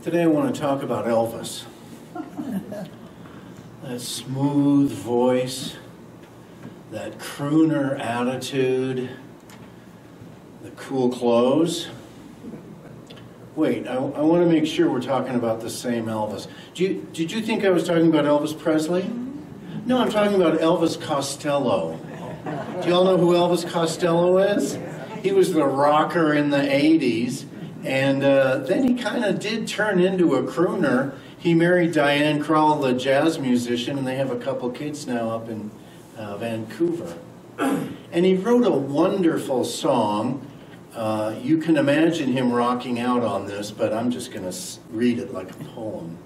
Today I want to talk about Elvis. That smooth voice, that crooner attitude, the cool clothes. Wait, I want to make sure we're talking about the same Elvis. Did you think I was talking about Elvis Presley? No, I'm talking about Elvis Costello. Do y'all know who Elvis Costello is? He was the rocker in the 80s, and then he kind of did turn into a crooner. He married Diane Krall, the jazz musician, and they have a couple kids now up in Vancouver. And he wrote a wonderful song. You can imagine him rocking out on this, but I'm just going to read it like a poem.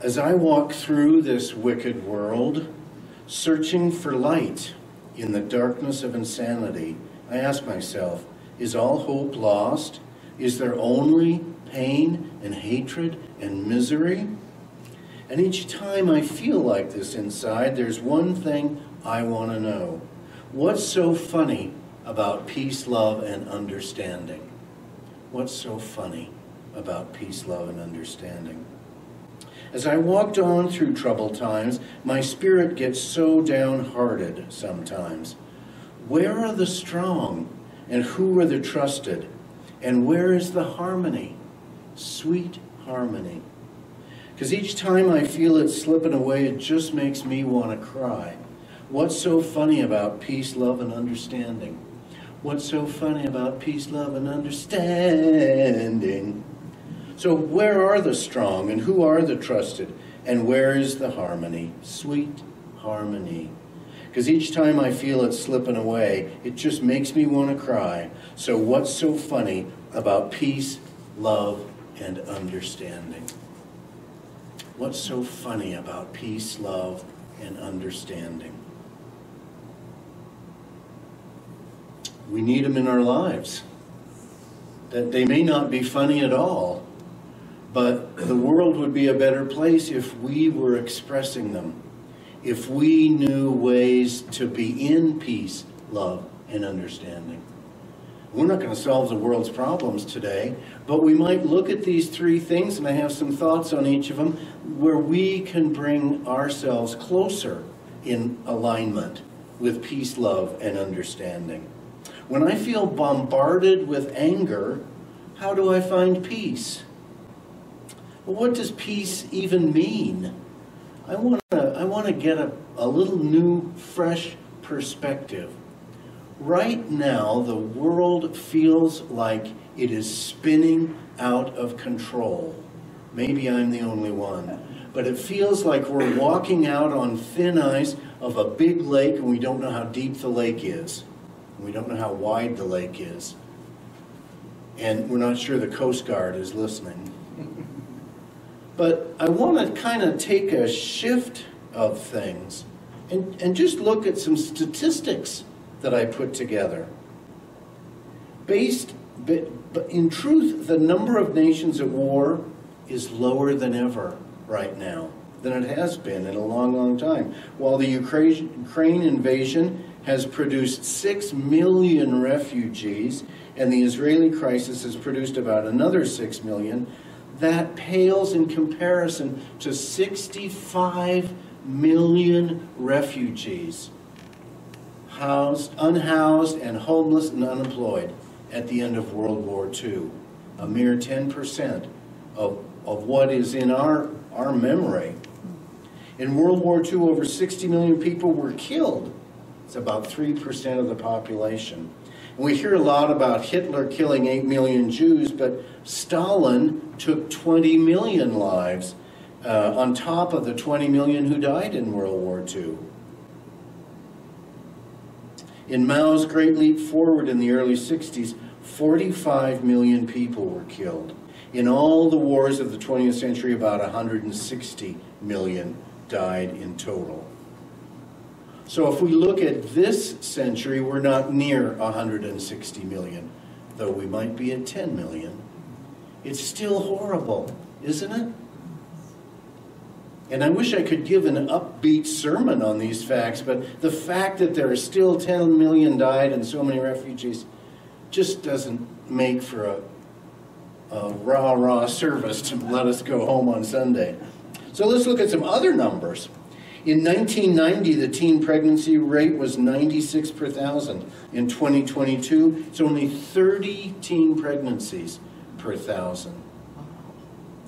As I walk through this wicked world, searching for light in the darkness of insanity, I ask myself, is all hope lost? Is there only pain and hatred and misery? And each time I feel like this inside, there's one thing I want to know. What's so funny about peace, love, and understanding? What's so funny about peace, love, and understanding? As I walked on through troubled times, my spirit gets so downhearted sometimes. Where are the strong, and who are the trusted? And where is the harmony? Sweet harmony. Because each time I feel it slipping away, it just makes me want to cry. What's so funny about peace, love, and understanding? What's so funny about peace, love, and understanding? So where are the strong, and who are the trusted? And where is the harmony? Sweet harmony. Because each time I feel it slipping away, it just makes me want to cry. So what's so funny about peace, love, and understanding? What's so funny about peace, love, and understanding? We need them in our lives. That they may not be funny at all, but the world would be a better place if we were expressing them. If we knew ways to be in peace, love, and understanding. We're not going to solve the world's problems today, but we might look at these three things, and I have some thoughts on each of them, where we can bring ourselves closer in alignment with peace, love, and understanding. When I feel bombarded with anger, how do I find peace? Well, what does peace even mean? I want to get a little new, fresh perspective. Right now, the world feels like it is spinning out of control. Maybe I'm the only one. But it feels like we're walking out on thin ice of a big lake, and we don't know how deep the lake is. We don't know how wide the lake is. And we're not sure the Coast Guard is listening. But I want to kind of take a shift of things and just look at some statistics that I put together. In truth, the number of nations at war is lower than ever right now, than it has been in a long, long time. While the Ukraine invasion has produced 6 million refugees, and the Israeli crisis has produced about another 6 million, that pales in comparison to 65 million refugees, unhoused and homeless and unemployed at the end of World War II. A mere 10% of what is in our memory. In World War II, over 60 million people were killed. It's about 3% of the population. And we hear a lot about Hitler killing 8 million Jews, but Stalin took 20 million lives on top of the 20 million who died in World War II. In Mao's Great Leap Forward in the early 60s, 45 million people were killed. In all the wars of the 20th century, about 160 million died in total. So if we look at this century, we're not near 160 million, though we might be at 10 million. It's still horrible, isn't it? And I wish I could give an upbeat sermon on these facts, but the fact that there are still 10 million died and so many refugees just doesn't make for rah-rah service to let us go home on Sunday. So let's look at some other numbers. In 1990, the teen pregnancy rate was 96 per thousand. In 2022, it's only 30 teen pregnancies per thousand.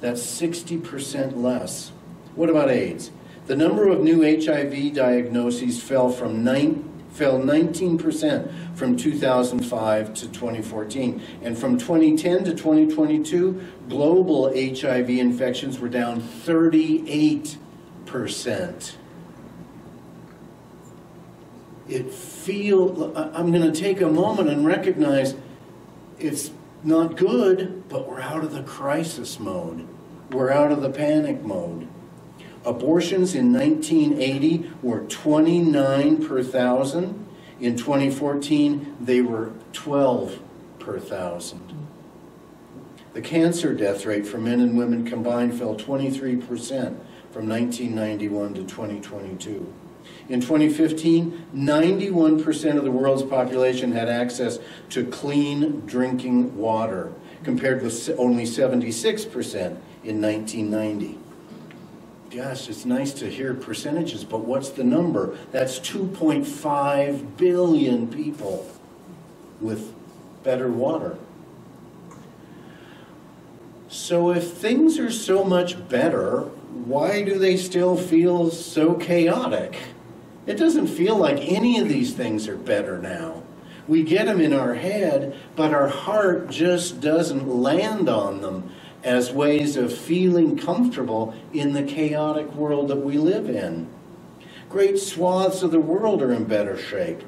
That's 60% less. What about AIDS? The number of new HIV diagnoses fell 19% from 2005 to 2014. And from 2010 to 2022, global HIV infections were down 38%. I'm going to take a moment and recognize it's not good, but we're out of the crisis mode. We're out of the panic mode. Abortions in 1980 were 29 per thousand. In 2014, they were 12 per thousand. The cancer death rate for men and women combined fell 23% from 1991 to 2022. In 2015, 91% of the world's population had access to clean drinking water, compared with only 76% in 1990. Gosh, it's nice to hear percentages, but what's the number? That's 2.5 billion people with better water. So if things are so much better, why do they still feel so chaotic? It doesn't feel like any of these things are better now. We get them in our head, but our heart just doesn't land on them as ways of feeling comfortable in the chaotic world that we live in. Great swaths of the world are in better shape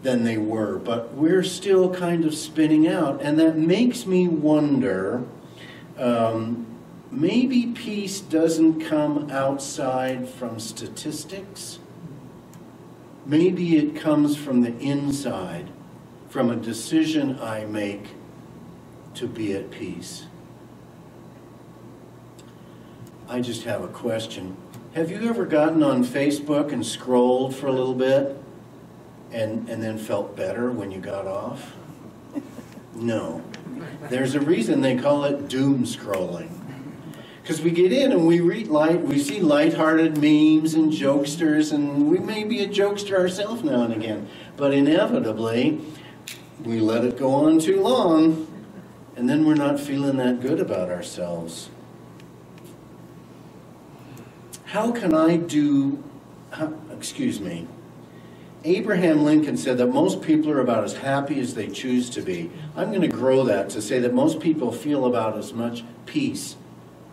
than they were, but we're still kind of spinning out, and that makes me wonder, maybe peace doesn't come outside from statistics. Maybe it comes from the inside, from a decision I make to be at peace. I just have a question. Have you ever gotten on Facebook and scrolled for a little bit and then felt better when you got off? No. There's a reason they call it doom scrolling. Because we get in and we see lighthearted memes and jokesters, and we may be a jokester ourselves now and again. But inevitably, we let it go on too long, and then we're not feeling that good about ourselves. Abraham Lincoln said that most people are about as happy as they choose to be. I'm going to grow that to say that most people feel about as much peace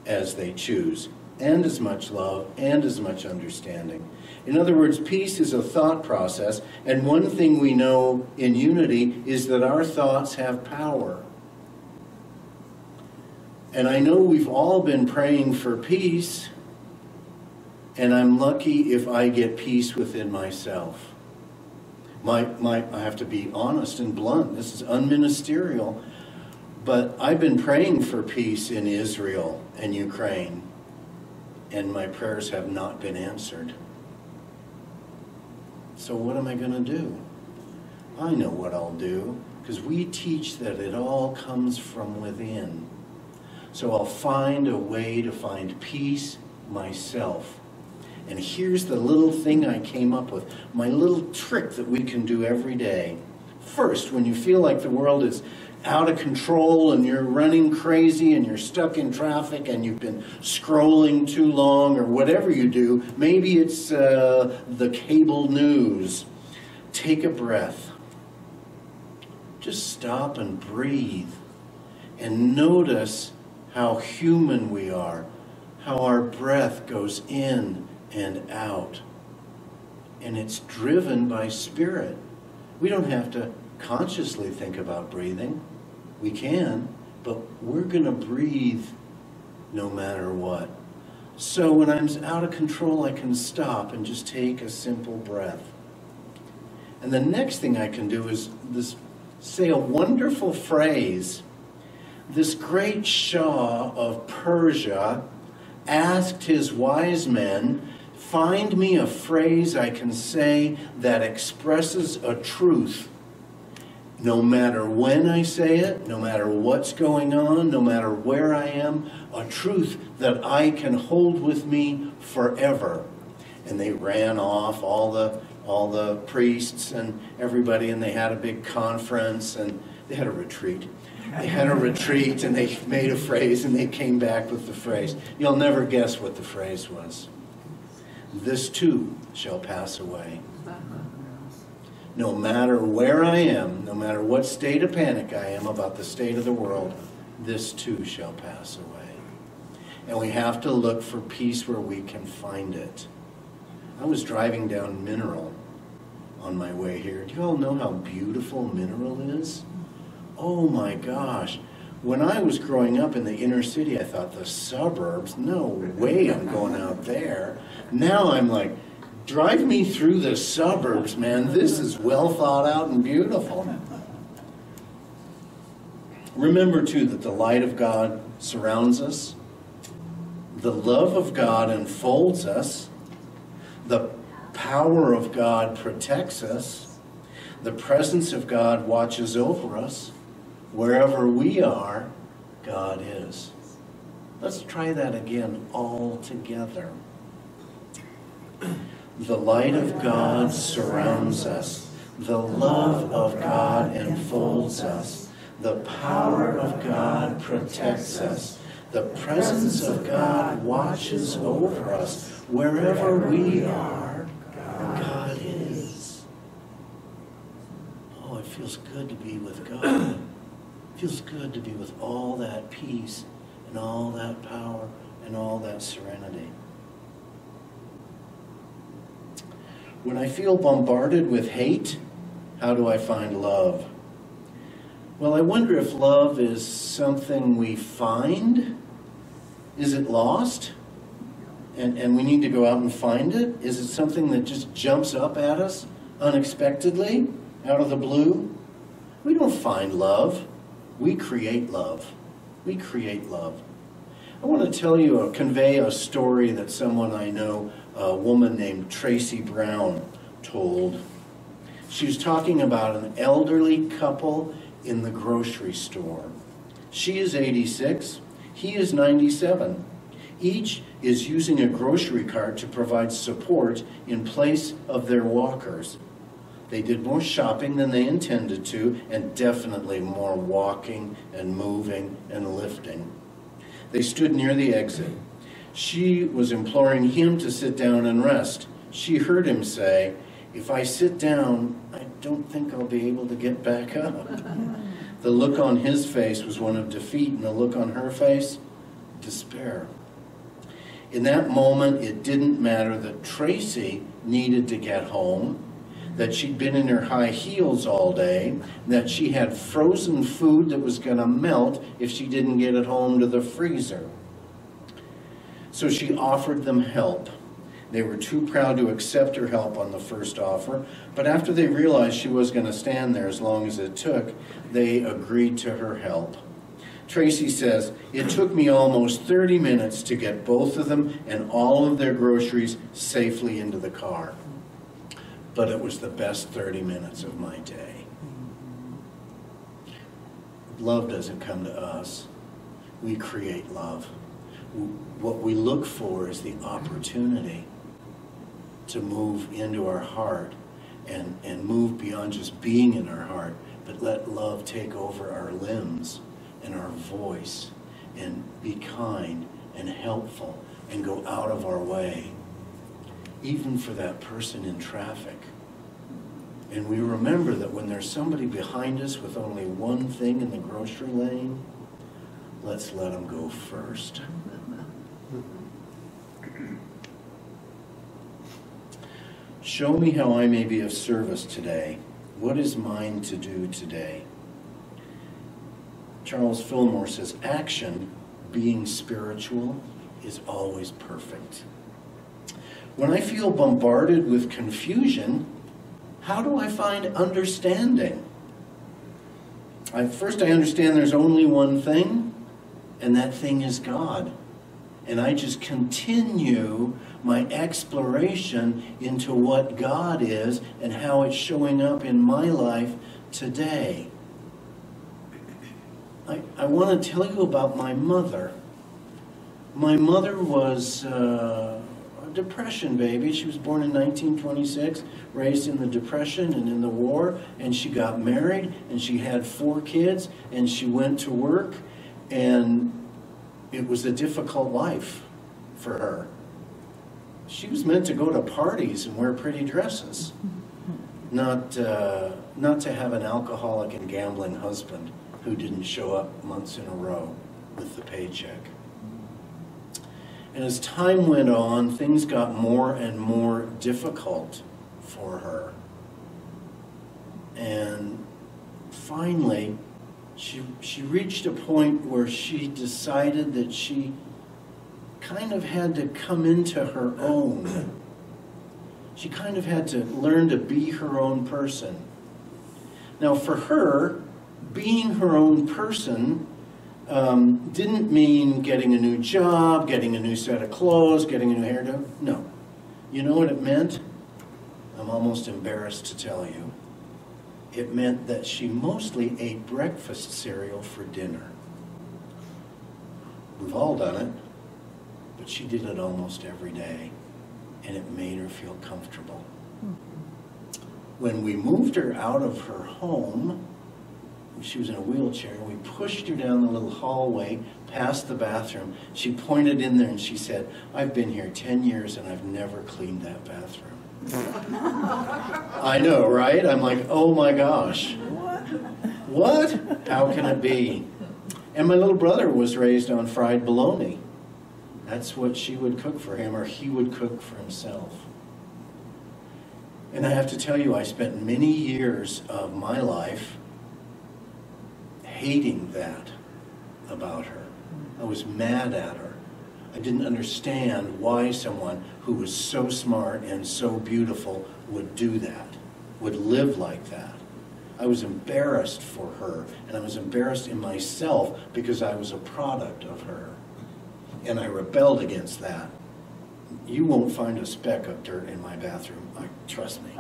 as they choose, and as much love, and as much understanding. In other words, peace is a thought process, and one thing we know in unity is that our thoughts have power. And I know we've all been praying for peace, and I'm lucky if I get peace within myself. I have to be honest and blunt. This is unministerial. But I've been praying for peace in Israel and Ukraine, and my prayers have not been answered. So what am I going to do? I know what I'll do, because we teach that it all comes from within. So I'll find a way to find peace myself. And here's the little thing I came up with, my little trick that we can do every day. First, when you feel like the world is out of control and you're running crazy and you're stuck in traffic and you've been scrolling too long or whatever you do, maybe it's the cable news. Take a breath. Just stop and breathe and notice how human we are, how our breath goes in and out. And it's driven by spirit. We don't have to consciously think about breathing. We can, but we're going to breathe no matter what. So when I'm out of control, I can stop and just take a simple breath. And the next thing I can do is say a wonderful phrase. This great Shah of Persia asked his wise men, find me a phrase I can say that expresses a truth No matter when I say it, no matter what's going on, no matter where I am, a truth that I can hold with me forever. And they ran off, all the priests and everybody, and they had a big conference, and they had a retreat. They had a retreat, and they made a phrase, and they came back with the phrase. You'll never guess what the phrase was. This too shall pass away. No matter where I am, no matter what state of panic I am about the state of the world, this too shall pass away. And we have to look for peace where we can find it. I was driving down Mineral on my way here. Do you all know how beautiful Mineral is? Oh my gosh. When I was growing up in the inner city, I thought the suburbs, no way I'm going out there. Now I'm like, drive me through the suburbs, man. This is well thought out and beautiful. Remember, too, that the light of God surrounds us. The love of God enfolds us. The power of God protects us. The presence of God watches over us. Wherever we are, God is. Let's try that again all together. The light of God surrounds us. The love of God enfolds us. The power of God protects us. The presence of God watches over us. Wherever we are, God is. Oh, it feels good to be with God. It feels good to be with all that peace and all that power and all that serenity. When I feel bombarded with hate, how do I find love? Well, I wonder if love is something we find. Is it lost? And we need to go out and find it? Is it something that just jumps up at us unexpectedly, out of the blue? We don't find love. We create love. We create love. I want to tell you, convey a story that someone I know, a woman named Tracy Brown, told. She was talking about an elderly couple in the grocery store. She is 86. He is 97. Each is using a grocery cart to provide support in place of their walkers. They did more shopping than they intended to, and definitely more walking and moving and lifting. They stood near the exit. She was imploring him to sit down and rest. She heard him say, "If I sit down, I don't think I'll be able to get back up." The look on his face was one of defeat, and the look on her face, despair. In that moment, it didn't matter that Tracy needed to get home, that she'd been in her high heels all day, that she had frozen food that was going to melt if she didn't get it home to the freezer. So she offered them help. They were too proud to accept her help on the first offer, but after they realized she was going to stand there as long as it took, they agreed to her help. Tracy says, "It took me almost 30 minutes to get both of them and all of their groceries safely into the car. But it was the best 30 minutes of my day." Love doesn't come to us. We create love. What we look for is the opportunity to move into our heart and move beyond just being in our heart, but let love take over our limbs and our voice and be kind and helpful and go out of our way, even for that person in traffic. And we remember that when there's somebody behind us with only one thing in the grocery lane, let's let them go first. Show me how I may be of service today. What is mine to do today? Charles Fillmore says, action, being spiritual, is always perfect. When I feel bombarded with confusion, how do I find understanding? First, I understand there's only one thing, and that thing is God. And I just continue my exploration into what God is and how it's showing up in my life today. I want to tell you about my mother. My mother was a Depression baby. She was born in 1926, raised in the Depression and in the war, and she got married, and she had 4 kids, and she went to work, and it was a difficult life for her. She was meant to go to parties and wear pretty dresses, not to have an alcoholic and gambling husband who didn't show up months in a row with the paycheck. And as time went on, things got more and more difficult for her. And finally, she reached a point where she decided that she kind of had to come into her own. She kind of had to learn to be her own person. Now for her, being her own person didn't mean getting a new job, getting a new set of clothes, getting a new hairdo. No. You know what it meant? I'm almost embarrassed to tell you. It meant that she mostly ate breakfast cereal for dinner. We've all done it, but she did it almost every day, and it made her feel comfortable. When we moved her out of her home, she was in a wheelchair, and we pushed her down the little hallway past the bathroom. She pointed in there and she said, "I've been here 10 years and I've never cleaned that bathroom." I know, right? I'm like, oh my gosh. What? How can it be? And my little brother was raised on fried bologna. That's what she would cook for him, or he would cook for himself. And I have to tell you, I spent many years of my life hating that about her. I was mad at her. I didn't understand why someone who was so smart and so beautiful would do that, would live like that. I was embarrassed for her, and I was embarrassed in myself because I was a product of her. And I rebelled against that. You won't find a speck of dirt in my bathroom, trust me.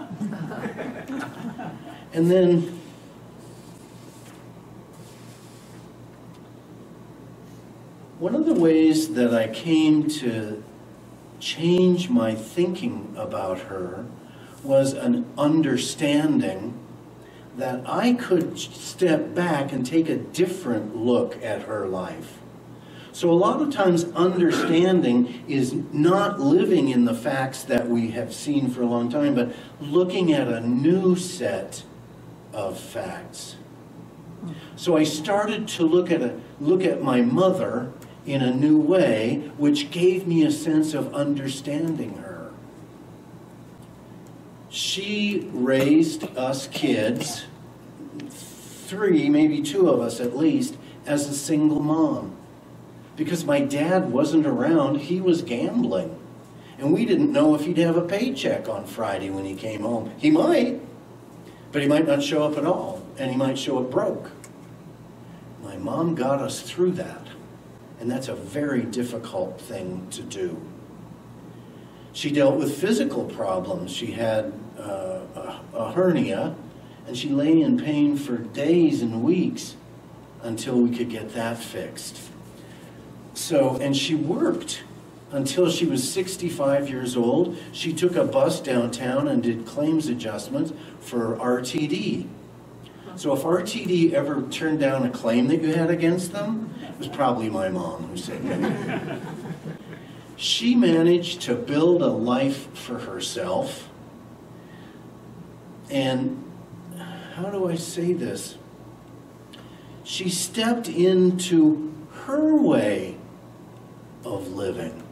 And then one of the ways that I came to change my thinking about her was an understanding that I could step back and take a different look at her life. So a lot of times understanding is not living in the facts that we have seen for a long time, but looking at a new set of facts. So I started to look at my mother in a new way, which gave me a sense of understanding her. She raised us kids, 3, maybe 2 of us at least, as a single mom. Because my dad wasn't around, he was gambling. And we didn't know if he'd have a paycheck on Friday when he came home. He might, but he might not show up at all, and he might show up broke. My mom got us through that, and that's a very difficult thing to do. She dealt with physical problems. She had a hernia, and she lay in pain for days and weeks until we could get that fixed. So, and she worked until she was 65 years old. She took a bus downtown and did claims adjustments for RTD. So if RTD ever turned down a claim that you had against them, it was probably my mom who said that. She managed to build a life for herself. And how do I say this? She stepped into her way of living.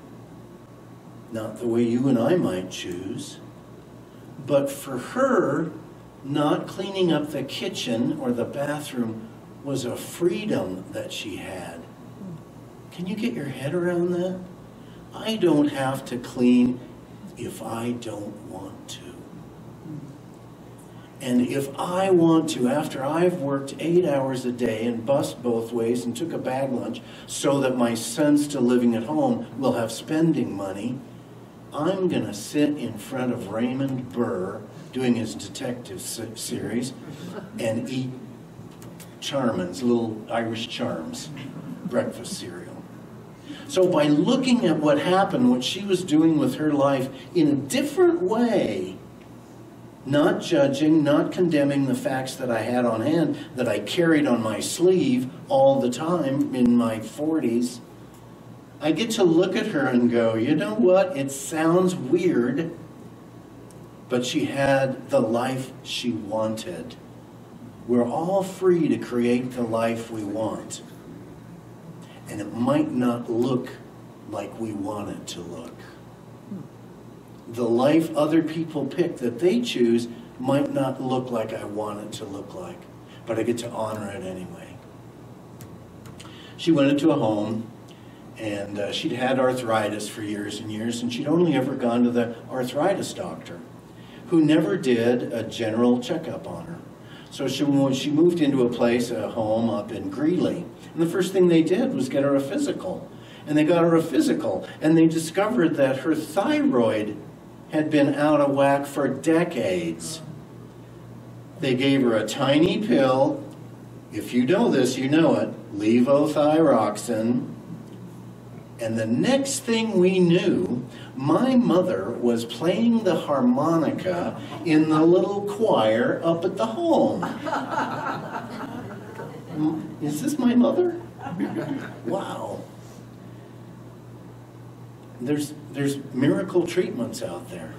Not the way you and I might choose, but for her, not cleaning up the kitchen or the bathroom was a freedom that she had. Can you get your head around that? I don't have to clean if I don't want to. And if I want to, after I've worked 8 hours a day and bussed both ways and took a bag lunch so that my son's still living at home will have spending money, I'm going to sit in front of Raymond Burr doing his detective series and eat Charmins, little Irish Charms, breakfast cereal. So by looking at what happened, what she was doing with her life in a different way, not judging, not condemning the facts that I had on hand, that I carried on my sleeve all the time in my 40s, I get to look at her and go, you know what, it sounds weird, but she had the life she wanted. We're all free to create the life we want. And it might not look like we want it to look. The life other people pick that they choose might not look like I want it to look like, but I get to honor it anyway. She went into a home, and she'd had arthritis for years and years, and she'd only ever gone to the arthritis doctor, who never did a general checkup on her. So she moved into a home up in Greeley, and the first thing they did was get her a physical. And they got her a physical, and they discovered that her thyroid had been out of whack for decades. They gave her a tiny pill, if you know this, you know it, levothyroxine. And the next thing we knew, my mother was playing the harmonica in the little choir up at the home. Is this my mother? Wow. There's miracle treatments out there.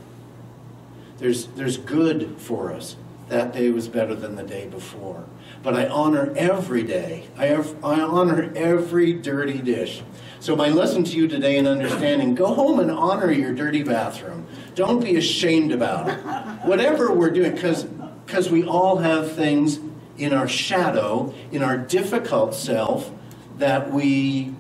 There's good for us. That day was better than the day before. But I honor every day. I honor every dirty dish. So my lesson to you today in understanding, go home and honor your dirty bathroom. Don't be ashamed about it. Whatever we're doing, because we all have things in our shadow, in our difficult self, that we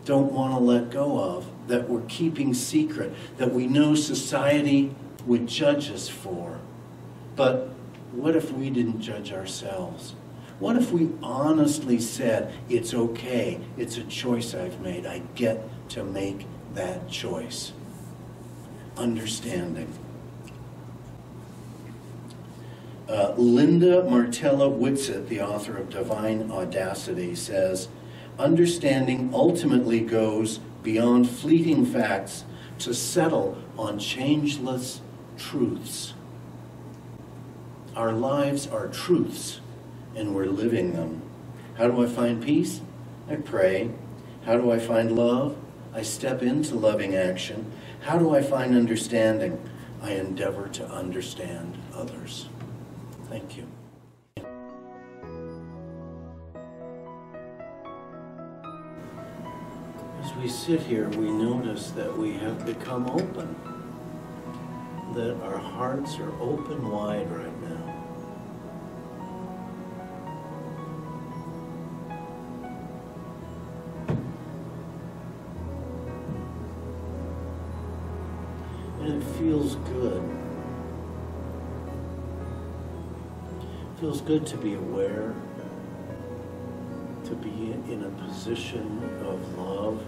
don't want to let go of, that we're keeping secret, that we know society would judge us for. But what if we didn't judge ourselves? What if we honestly said, it's okay, it's a choice I've made, I get to make that choice? Understanding. Linda Martella Whitsett, the author of Divine Audacity, says, understanding ultimately goes beyond fleeting facts to settle on changeless truths. Our lives are truths, and we're living them. How do I find peace? I pray. How do I find love? I step into loving action. How do I find understanding? I endeavor to understand others. Thank you. As we sit here, we notice that we have become open, that our hearts are open wide right now. And it feels good. It feels good to be aware, to be in a position of love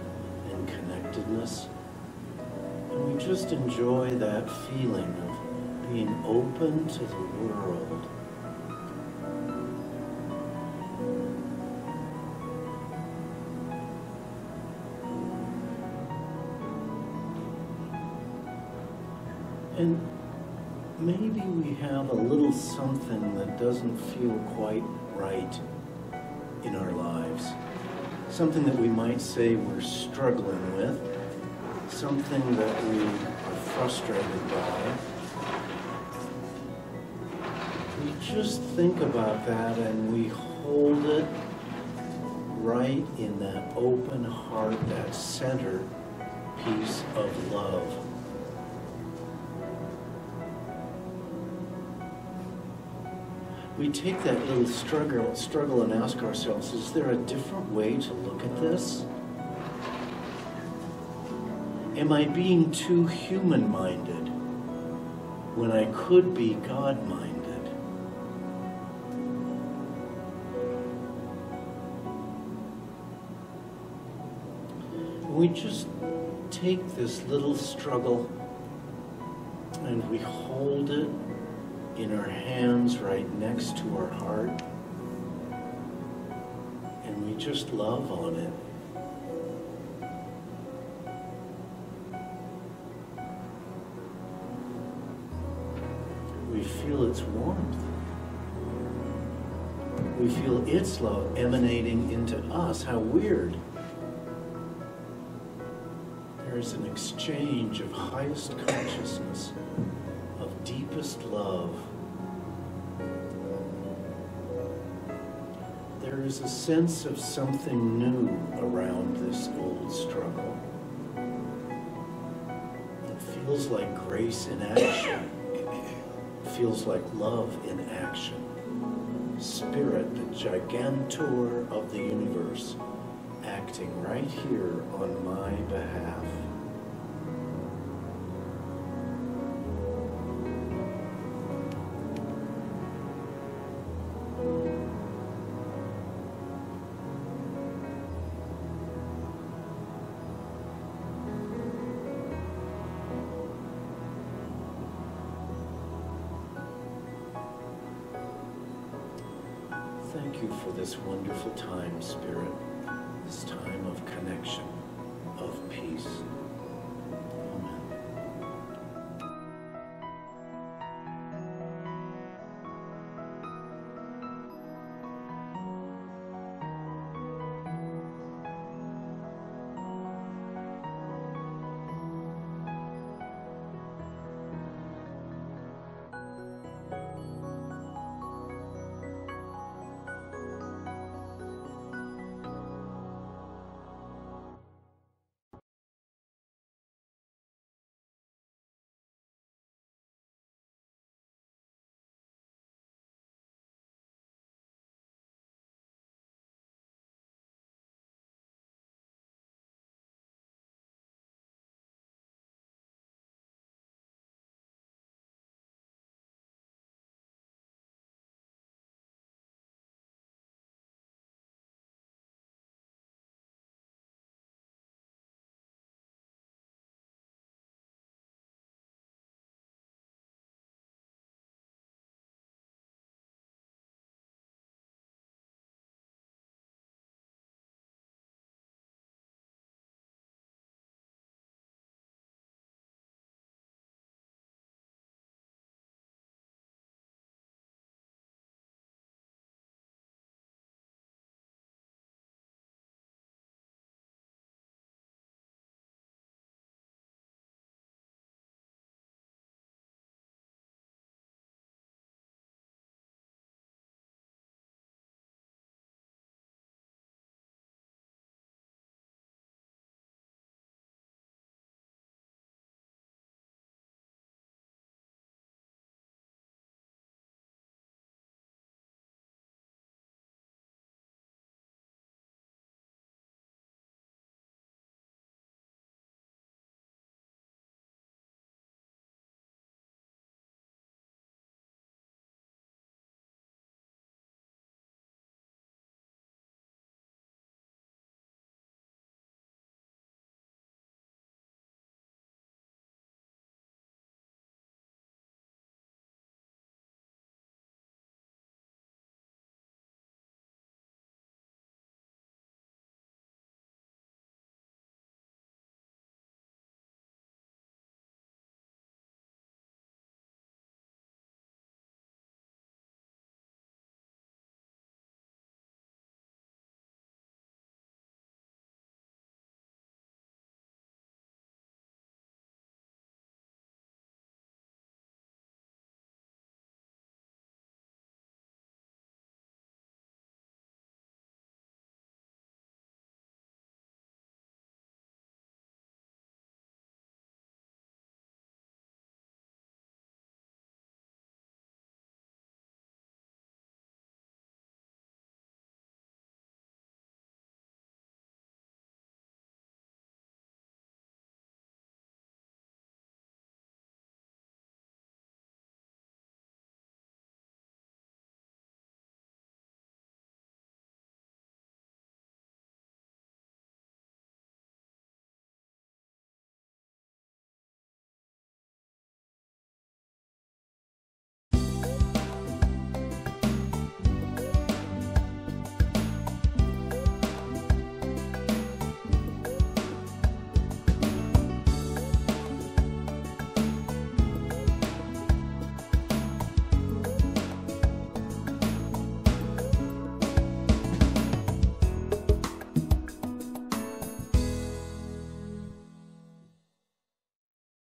and connectedness. And we just enjoy that feeling of being open to the world. And maybe we have a little something that doesn't feel quite right in our lives. Something that we might say we're struggling with. Something that we are frustrated by. We just think about that and we hold it right in that open heart, that center piece of love. We take that little struggle and ask ourselves, is there a different way to look at this? Am I being too human-minded when I could be God-minded? We just take this little struggle and we hold it in our hands right next to our heart. just love on it. We feel its warmth. We feel its love emanating into us. How weird. There's an exchange of highest consciousness, of deepest love. There is a sense of something new around this old struggle. It feels like grace in action. It feels like love in action. Spirit, the gigantor of the universe, acting right here on my behalf. Thank you for this wonderful time, Spirit, this time of connection, of peace.